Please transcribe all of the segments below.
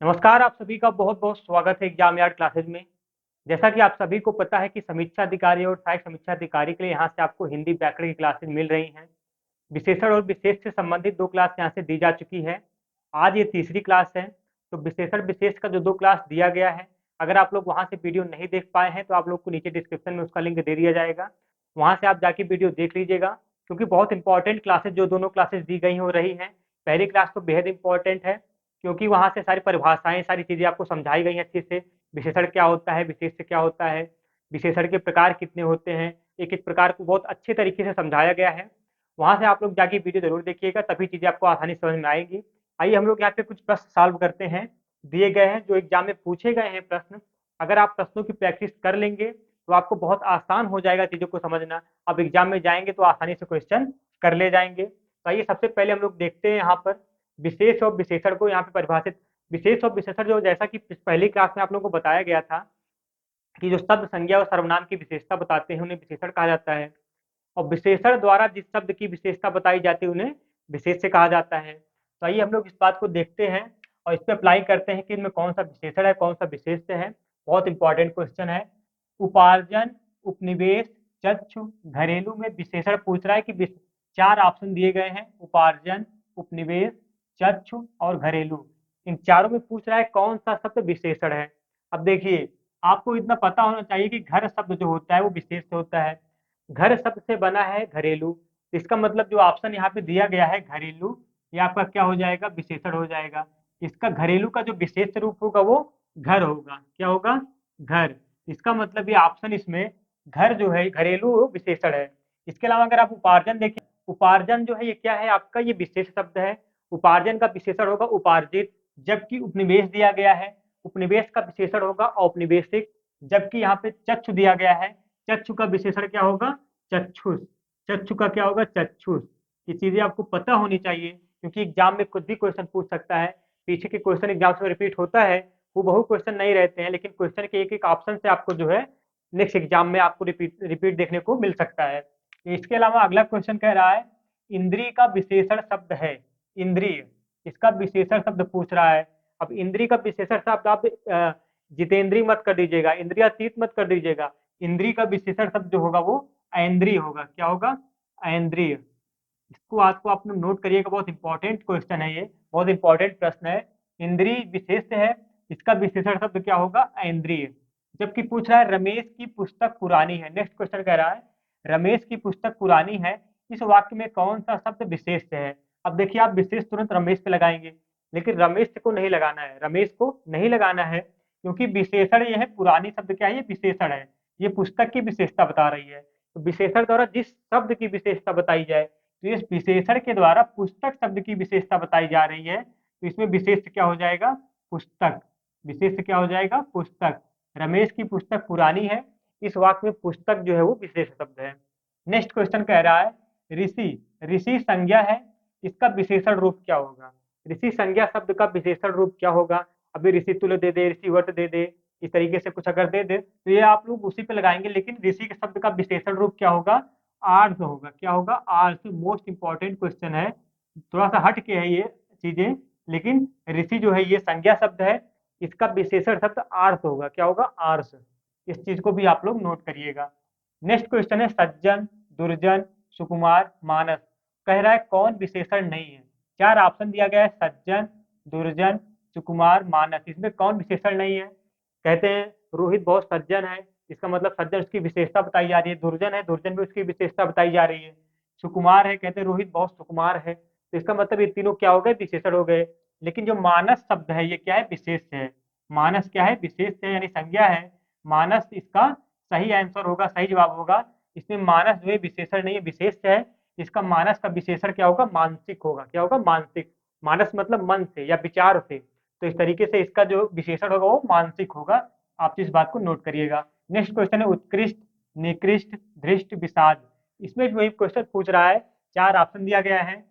नमस्कार, आप सभी का बहुत-बहुत स्वागत है एग्जाम यार्ड क्लासेस में। जैसा कि आप सभी को पता है कि समीक्षा अधिकारी और सहायक समीक्षा अधिकारी के लिए यहाँ से आपको हिंदी व्याकरण की क्लासेस मिल रही हैं। विशेषण और विशेष से संबंधित 2 क्लास यहाँ से दी जा चुकी है। आज ये तीसरी क्लास है, तो विशेषण विशेष का जो 2 क्लास दिया गया है, अगर आप लोग वहाँ से वीडियो नहीं देख पाए हैं, तो आप लोग को नीचे डिस्क्रिप्शन में उसका लिंक दे दिया जाएगा। वहाँ से आप जाके वीडियो देख लीजिएगा, क्योंकि बहुत इंपॉर्टेंट क्लासेस जो दोनों क्लासेस दी गई हो रही हैं। पहली क्लास तो बेहद इंपॉर्टेंट है, क्योंकि वहाँ से सारी परिभाषाएँ, सारी चीज़ें आपको समझाई गई हैं अच्छे से। विशेषण क्या होता है, विशेष से क्या होता है, विशेषण के प्रकार कितने होते हैं, एक-एक प्रकार को बहुत अच्छे तरीके से समझाया गया है। वहाँ से आप लोग जाके वीडियो ज़रूर देखिएगा, तभी चीज़ें आपको आसानी से समझ में आएँगी। आइए हम लोग यहाँ पे कुछ प्रश्न सॉल्व करते हैं, दिए गए हैं जो एग्ज़ाम में पूछे गए हैं प्रश्न। अगर आप प्रश्नों की प्रैक्टिस कर लेंगे, तो आपको बहुत आसान हो जाएगा चीज़ों को समझना। अब एग्ज़ाम में जाएँगे तो आसानी से क्वेश्चन कर ले जाएँगे। तो आइए सबसे पहले हम लोग देखते हैं यहाँ पर विशेष और विशेषण को यहाँ पे परिभाषित। विशेष और विशेषण जो जैसा कि पहली क्लास में आप लोगों को बताया गया था कि जो शब्द, संज्ञा और सर्वनाम की विशेषता बताते हैं, उन्हें विशेषण कहा जाता है। और विशेषण द्वारा जिस शब्द की विशेषता बताई जाती है, उन्हें विशेष से कहा जाता है। तो आइए हम लोग इस बात को देखते हैं और इस पे अप्लाई करते हैं कि इनमें कौन-सा विशेषण है, कौन-सा विशेष है। बहुत इंपॉर्टेंट क्वेश्चन है। उपार्जन, उपनिवेश, चक्षु, घरेलू में विशेषण पूछ रहा है कि 4 ऑप्शन दिए गए हैं, उपार्जन, उपनिवेश, चक्षु और घरेलू। इन चारों में पूछ रहा है कौन-सा शब्द विशेषण है। अब देखिए, आपको इतना पता होना चाहिए कि घर शब्द जो होता है वो विशेष से होता है। घर शब्द से बना है घरेलू, इसका मतलब जो ऑप्शन यहाँ पे दिया गया है घरेलू, ये आपका क्या हो जाएगा, विशेषण हो जाएगा। इसका घरेलू का जो विशेष रूप होगा वो घर होगा। क्या होगा? घर। इसका मतलब ये ऑप्शन इसमें घर जो है घरेलू विशेषण है। इसके अलावा अगर आप उपार्जन देखें, उपार्जन जो है ये क्या है आपका, ये विशेष शब्द है। उपार्जन का विशेषण होगा उपार्जित, जबकि उपनिवेश दिया गया है, उपनिवेश का विशेषण होगा औपनिवेशिक, जबकि यहाँ पे चक्षु दिया गया है, चक्षु का विशेषण क्या होगा, चक्षुष। चक्षु का क्या होगा, चक्षुष। ये चीजें आपको पता होनी चाहिए, क्योंकि एग्जाम में कुछ भी क्वेश्चन पूछ सकता है। पीछे के क्वेश्चन एग्जाम में रिपीट होता है, वो बहु क्वेश्चन नहीं रहते हैं, लेकिन क्वेश्चन के एक-एक ऑप्शन से आपको जो है नेक्स्ट एग्जाम में आपको रिपीट रिपीट देखने को मिल सकता है। इसके अलावा अगला क्वेश्चन कह रहा है, इंद्रिय का विशेषण शब्द है। इंद्रिय, इसका विशेषण शब्द पूछ रहा है। अब इंद्रिय का विशेषण शब्द आप जितेंद्रिय मत कर दीजिएगा, इंद्रियातीत मत कर दीजिएगा। इंद्रिय का विशेषण शब्द जो होगा वो ऐन्द्रिय होगा। क्या होगा? ऐन्द्रिय। इसको आज को आप लोग नोट करिएगा, बहुत इंपॉर्टेंट क्वेश्चन है ये, बहुत इंपॉर्टेंट प्रश्न है। इंद्रिय विशेष है, इसका विशेषण शब्द क्या होगा, ऐन्द्रिय। जबकि पूछ रहा है रमेश की पुस्तक पुरानी है। नेक्स्ट क्वेश्चन कह रहा है रमेश की पुस्तक पुरानी है, इस वाक्य में कौन सा शब्द विशेष है। अब देखिए, आप विशेष तुरंत रमेश पे लगाएंगे, लेकिन रमेश को नहीं लगाना है, रमेश को नहीं लगाना है, क्योंकि विशेषण ये है, पुरानी शब्द क्या है, ये विशेषण है, ये पुस्तक की विशेषता बता रही है। तो विशेषण द्वारा जिस शब्द की विशेषता बताई जाए, तो इस विशेषण के द्वारा पुस्तक शब्द की विशेषता बताई जा रही है, तो इसमें विशेष क्या हो जाएगा, पुस्तक। विशेष क्या हो जाएगा, पुस्तक। रमेश की पुस्तक पुरानी है, इस वाक्य में पुस्तक जो है वो विशेष शब्द है। नेक्स्ट क्वेश्चन कह रहा है ऋषि, ऋषि संज्ञा है, इसका विशेषण रूप क्या होगा। ऋषि संज्ञा शब्द का विशेषण रूप क्या होगा। अभी ऋषि तुल्य दे दे, ऋषि वट दे दे, इस तरीके से कुछ अगर दे दे तो ये आप लोग उसी पे लगाएंगे, लेकिन ऋषि के शब्द का विशेषण रूप क्या होगा, आर्ष होगा। क्या होगा, आर्ष। मोस्ट इंपॉर्टेंट क्वेश्चन है, थोड़ा सा हट के है ये चीजें, लेकिन ऋषि जो है ये संज्ञा शब्द है, इसका विशेषण शब्द आर्ष होगा। क्या होगा, आर्ष। इस चीज को भी आप लोग नोट करिएगा। नेक्स्ट क्वेश्चन है सज्जन, दुर्जन, सुकुमार, मानस। कह रहा है कौन विशेषण नहीं है। 4 ऑप्शन दिया गया है, सज्जन, दुर्जन, सुकुमार, मानस। इसमें कौन विशेषण नहीं है। कहते हैं रोहित बहुत सज्जन है, इसका मतलब सज्जन उसकी विशेषता बताई जा रही है। दुर्जन है, दुर्जन भी उसकी विशेषता बताई जा रही है। सुकुमार है, कहते हैं रोहित बहुत सुकुमार है, तो इसका मतलब ये तीनों क्या हो गए, विशेषण हो गए। लेकिन जो मानस शब्द है ये क्या है, विशेष है। मानस क्या है, विशेष है, यानी संज्ञा है। मानस इसका सही आंसर होगा, सही जवाब होगा। इसमें मानस जो है विशेषण नहीं है, विशेष है। इसका मानस का विशेषण क्या होगा, मानसिक होगा। क्या होगा, मानसिक। मानस मतलब मन से या विचार से, तो इस तरीके से इसका जो विशेषण होगा वो मानसिक होगा। आप इस बात को नोट करिएगा। नेक्स्ट क्वेश्चन है उत्कृष्ट, निकृष्ट, धृष्ट, विषाद। इसमें भी वही क्वेश्चन पूछ रहा है, 4 ऑप्शन दिया गया है,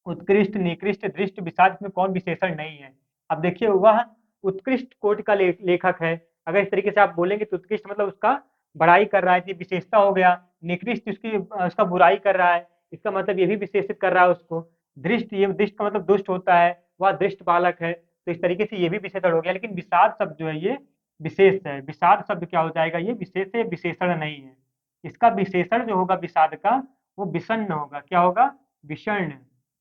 उत्कृष्ट, निकृष्ट, धृष्ट, विषाद। इसमें कौन विशेषण नहीं है। अब देखिए, वह उत्कृष्ट कोटि का लेखक है। अगर इस तरीके से आप बोलेंगे तो उत्कृष्ट मतलब उसका बड़ाई कर रहा है, ये विशेषता हो गया। निकृष्ट उसकी उसका बुराई कर रहा है, इसका मतलब ये भी विशेषित कर रहा है उसको। दृष्ट, ये दृष्ट का मतलब दुष्ट होता है, वह दृष्ट बालक है, तो इस तरीके से ये भी विशेषण हो गया। लेकिन विषाद शब्द जो है ये विशेष है। विषाद शब्द क्या हो जाएगा, ये विशेष है, विशेषण नहीं है। इसका विशेषण जो होगा विषाद का वो विषण्ण होगा। क्या होगा, विषण्ण।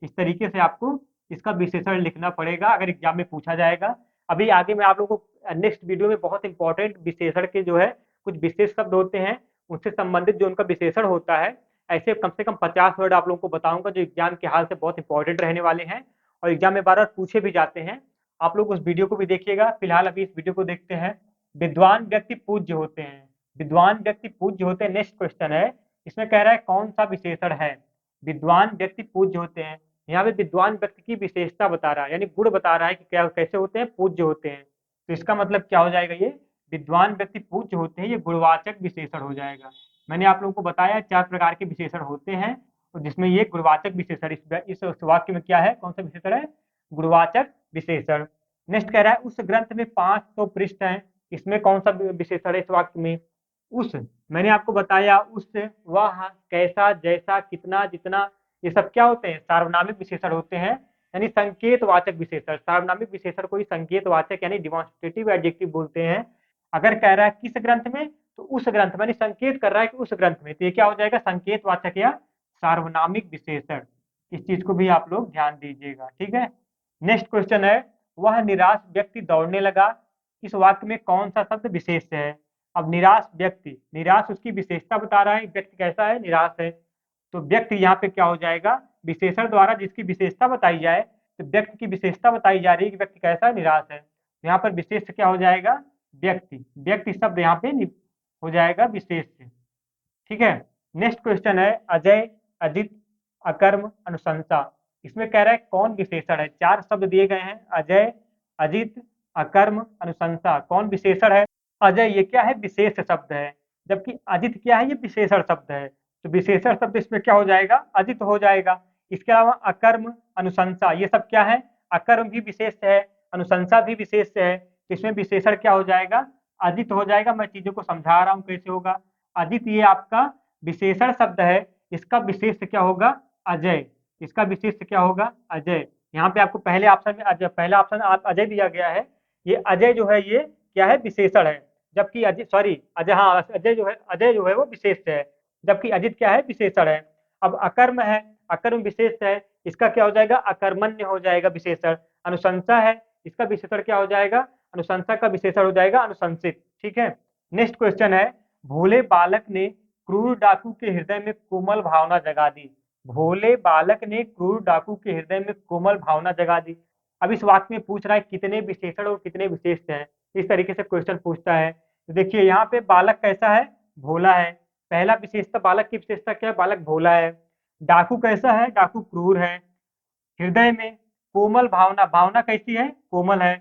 इस तरीके से आपको इसका विशेषण लिखना पड़ेगा अगर एग्जाम में पूछा जाएगा। अभी आगे मैं आप लोगों को नेक्स्ट वीडियो में बहुत इंपॉर्टेंट विशेषण के जो है कुछ विशेष शब्द होते हैं उनसे संबंधित जो उनका विशेषण होता है, ऐसे कम से कम 50 वर्ड आप लोगों को बताऊंगा जो एग्जाम के हाल से बहुत इंपॉर्टेंट रहने वाले हैं और एग्जाम में बार बार पूछे भी जाते हैं। आप लोग उस वीडियो को भी देखिएगा। फिलहाल अभी इस वीडियो को देखते हैं। विद्वान व्यक्ति पूज्य होते हैं। विद्वान व्यक्ति पूज्य होते हैं। नेक्स्ट क्वेश्चन है, इसमें कह रहा है कौन सा विशेषण है। विद्वान व्यक्ति पूज्य होते हैं। यहाँ पे विद्वान व्यक्ति की विशेषता बता रहा है, यानी गुण बता रहा है कि क्या कैसे होते हैं, पूज्य होते हैं। तो इसका मतलब क्या हो जाएगा, ये विद्वान व्यक्ति पूज्य होते हैं, ये गुणवाचक विशेषण हो जाएगा। मैंने आप लोगों को बताया 4 प्रकार के विशेषण होते हैं और जिसमें ये गुणवाचक विशेषण, इस वाक्य में क्या है, कौन सा विशेषण है, गुणवाचक विशेषण। नेक्स्ट कह रहा है उस ग्रंथ में 500 पृष्ठ हैं, इसमें कौन सा विशेषण है इस वाक्य में। उस, मैंने आपको बताया उस, वह, कैसा, जैसा, कितना, जितना, ये सब क्या होते हैं, सार्वनामिक विशेषण होते हैं, यानी संकेतवाचक विशेषण। सार्वनामिक विशेषण को ही संकेतवाचक यानी डिमॉन्स्ट्रेटिव एडजेक्टिव बोलते हैं। अगर कह रहा है किस ग्रंथ में, तो उस ग्रंथ में, संकेत कर रहा है कि उस ग्रंथ में, तो ये क्या हो जाएगा, संकेतवाचक या सार्वनामिक विशेषण। इस चीज को भी आप लोग ध्यान दीजिएगा, ठीक है। नेक्स्ट क्वेश्चन है, वह निराश व्यक्ति दौड़ने लगा, इस वाक्य में कौन सा शब्द विशेष है। अब निराश व्यक्ति, निराश उसकी विशेषता बता रहा है, व्यक्ति कैसा है, निराश है। तो व्यक्ति यहाँ पे क्या हो जाएगा, विशेषण द्वारा जिसकी विशेषता बताई जाए, तो व्यक्ति की विशेषता बताई जा रही है कि व्यक्ति कैसा है, निराश है। यहाँ पर विशेष क्या हो जाएगा, व्यक्ति। व्यक्ति शब्द यहाँ पे हो जाएगा विशेष से, ठीक है। नेक्स्ट क्वेश्चन है, अजय, अजित, अकर्म, अनुशंसा, इसमें कह रहा है कौन विशेषण है। 4 शब्द दिए गए हैं, अजय, अजित, अकर्म, अनुशंसा, कौन विशेषण है। अजय ये क्या है, विशेष शब्द है, जबकि अजित क्या है, ये विशेषण शब्द है। तो विशेषण शब्द इसमें क्या हो जाएगा, अजित हो जाएगा। इसके अलावा अकर्म, अनुशंसा, ये सब क्या है, अकर्म भी विशेष है, अनुशंसा भी विशेष है। तो इसमें विशेषण क्या हो जाएगा, अजित हो जाएगा। मैं चीजों को समझा रहा हूँ कैसे होगा। अजित ये आपका विशेषण शब्द है, इसका विशेष क्या होगा, अजय। इसका विशेष क्या होगा, अजय। यहाँ पे आपको पहले ऑप्शन में अजय, पहला ऑप्शन अजय दिया गया है। ये अजय जो है ये क्या है, विशेषण है, जबकि अजय, सॉरी अजय, हाँ अजय जो है, अजय जो है वो विशेष है, जबकि अजित क्या है, विशेषण है। अब अकर्म है, अकर्म विशेष है, इसका क्या हो जाएगा, अकर्मण्य हो जाएगा विशेषण। अनुशंसा है, इसका विशेषण क्या हो जाएगा, अनुशंसा का विशेषण हो जाएगा अनुशंसित, ठीक है। नेक्स्ट क्वेश्चन है, भोले बालक ने क्रूर डाकू के हृदय में कोमल भावना जगा दी। भोले बालक ने क्रूर डाकू के हृदय में कोमल भावना जगा दी। अब इस वाक्य में पूछ रहा है कितने विशेषण और कितने विशेष हैं, इस तरीके से क्वेश्चन पूछता है। तो देखिए यहाँ पे बालक कैसा है, भोला है। पहला विशेषता, बालक की विशेषता क्या है, बालक भोला है। डाकू कैसा है, डाकू क्रूर है। हृदय में कोमल भावना, भावना कैसी है, कोमल है।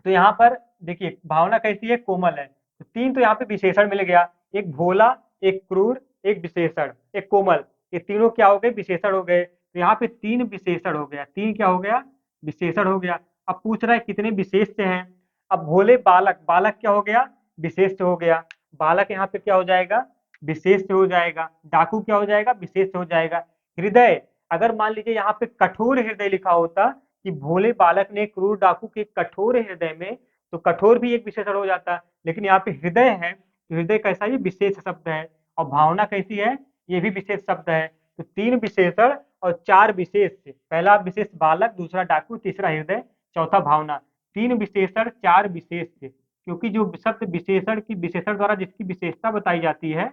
तो यहाँ पर देखिए भावना कैसी है, कोमल है। तो 3 तो यहाँ पे विशेषण मिल गया, एक भोला, एक क्रूर, एक विशेषण, एक कोमल, ये तीनों क्या हो गए, विशेषण हो गए। तो यहाँ पे 3 विशेषण हो गया, 3 क्या हो गया, विशेषण हो गया। अब पूछ रहा है कितने विशेष से हैं। अब भोले बालक, बालक क्या हो गया, विशेष से हो गया। बालक यहाँ पे क्या हो जाएगा, विशेष से हो जाएगा। डाकू क्या हो जाएगा, विशेष से हो जाएगा। हृदय, अगर मान लीजिए यहाँ पे कठोर हृदय लिखा होता कि भोले बालक ने क्रूर डाकू के कठोर हृदय में, तो कठोर भी एक विशेषण हो जाता। लेकिन यहाँ पे हृदय है, तो हृदय कैसा, ये विशेष शब्द है। और भावना कैसी है, ये भी विशेष शब्द है। तो 3 विशेषण और 4 विशेष। पहला विशेष बालक, दूसरा डाकू, तीसरा हृदय, चौथा भावना। 3 विशेषण 4 विशेष थे, क्योंकि जो शब्द विशेषण की, विशेषण द्वारा जिसकी विशेषता बताई जाती है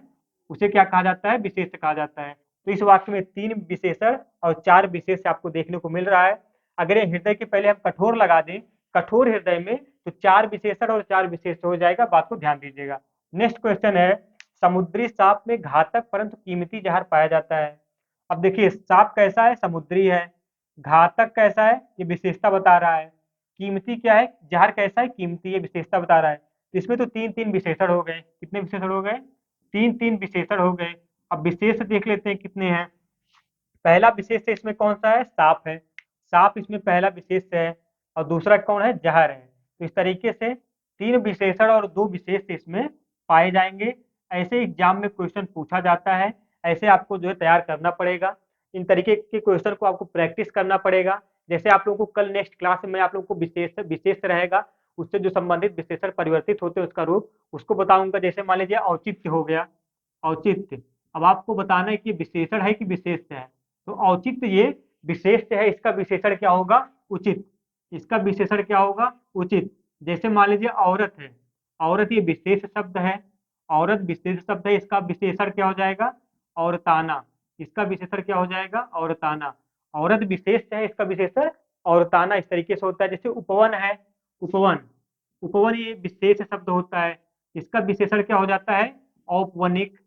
उसे क्या कहा जाता है, विशेष कहा जाता है। तो इस वाक्य में 3 विशेषण और 4 विशेष आपको देखने को मिल रहा है। अगर ये हृदय के पहले हम कठोर लगा दें, कठोर हृदय में, तो 4 विशेषण और 4 विशेष हो जाएगा। बात को ध्यान दीजिएगा। नेक्स्ट क्वेश्चन है, समुद्री सांप में घातक परंतु कीमती जहर पाया जाता है। अब देखिए सांप कैसा है, समुद्री है। घातक कैसा है, ये विशेषता बता रहा है। कीमती क्या है, जहर कैसा है, कीमती, ये विशेषता बता रहा है। तो इसमें तो 3-3 विशेषण हो गए। कितने विशेषण हो गए, 3-3 विशेषण हो गए। अब विशेष देख लेते हैं कितने हैं। पहला विशेष इसमें कौन सा है, सांप है। सांप इसमें पहला विशेष है। और दूसरा कौन है, जहर है। तो इस तरीके से 3 विशेषण और 2 विशेष इसमें पाए जाएंगे। ऐसे एग्जाम में क्वेश्चन पूछा जाता है, ऐसे आपको जो है तैयार करना पड़ेगा। इन तरीके के क्वेश्चन को आपको प्रैक्टिस करना पड़ेगा। जैसे आप लोगों को कल नेक्स्ट क्लास में आप लोगों को विशेष विशेष रहेगा, उससे जो संबंधित विशेषण परिवर्तित होते हैं उसका रूप उसको बताऊंगा। जैसे मान लीजिए औचित्य हो गया, औचित्य। अब आपको बताना है कि विशेषण है कि विशेष्य है। तो औचित्य ये विशेष्य है, इसका विशेषण क्या होगा? उचित। इसका विशेषण क्या होगा? उचित। जैसे मान लीजिए औरत है, औरत ये विशेष शब्द है, औरत विशेष शब्द है, इसका विशेषण क्या हो जाएगा? औरताना। इसका विशेषण क्या हो जाएगा? औरताना। औरत विशेष है, इसका विशेषण औरताना। इस तरीके से होता है। जैसे उपवन है, उपवन, उपवन ये विशेष शब्द होता है, इसका विशेषण क्या हो जाता है? औपवनिक।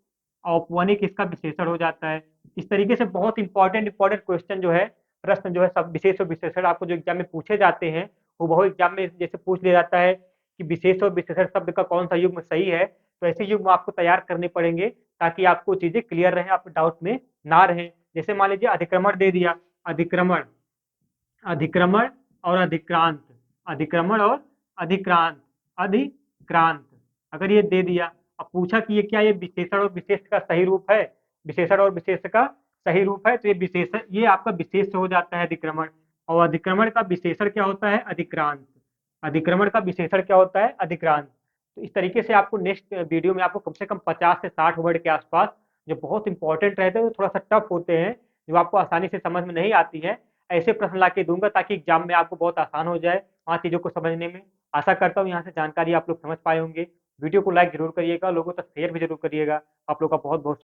औपवनिक इसका विशेषण हो जाता है। इस तरीके से बहुत इंपॉर्टेंट इंपॉर्टेंट क्वेश्चन जो है, प्रश्न जो है, सब विशेष और विशेषण आपको जो एग्जाम में पूछे जाते हैं, वो बहुत एग्जाम में जैसे पूछ लिया जाता है कि विशेष और विशेषण शब्द का कौन सा युग्म सही है, तो ऐसे युग्म आपको तैयार करने पड़ेंगे ताकि आपको चीजें क्लियर रहें, आप डाउट में ना रहें। जैसे मान लीजिए अधिक्रमण दे दिया, अधिक्रमण, अधिक्रमण और अधिक्रांत, अधिक्रमण और अधिक्रांत, अधिक्रांत, अगर ये दे दिया, अब पूछा कि ये क्या, ये विशेषण और विशेष का सही रूप है, विशेषण और विशेष का सही रूप है, तो ये विशेषण, ये आपका विशेष हो जाता है अधिक्रमण। और अधिक्रमण का विशेषण क्या होता है? अधिक्रांत। अधिक्रमण का विशेषण क्या होता है? अधिक्रांत। तो इस तरीके से आपको नेक्स्ट वीडियो में आपको कम से कम 50 से 60 वर्ड के आसपास जो बहुत इंपॉर्टेंट रहते हैं, जो थोड़ा सा टफ होते हैं, जो आपको आसानी से समझ में नहीं आती है, ऐसे प्रश्न ला के दूंगा ताकि एग्जाम में आपको बहुत आसान हो जाए वहाँ चीज़ों को समझने में। आशा करता हूँ यहाँ से जानकारी आप लोग समझ पाए होंगे। वीडियो को लाइक जरूर करिएगा, लोगों तक शेयर भी जरूर करिएगा। आप लोग का बहुत बहुत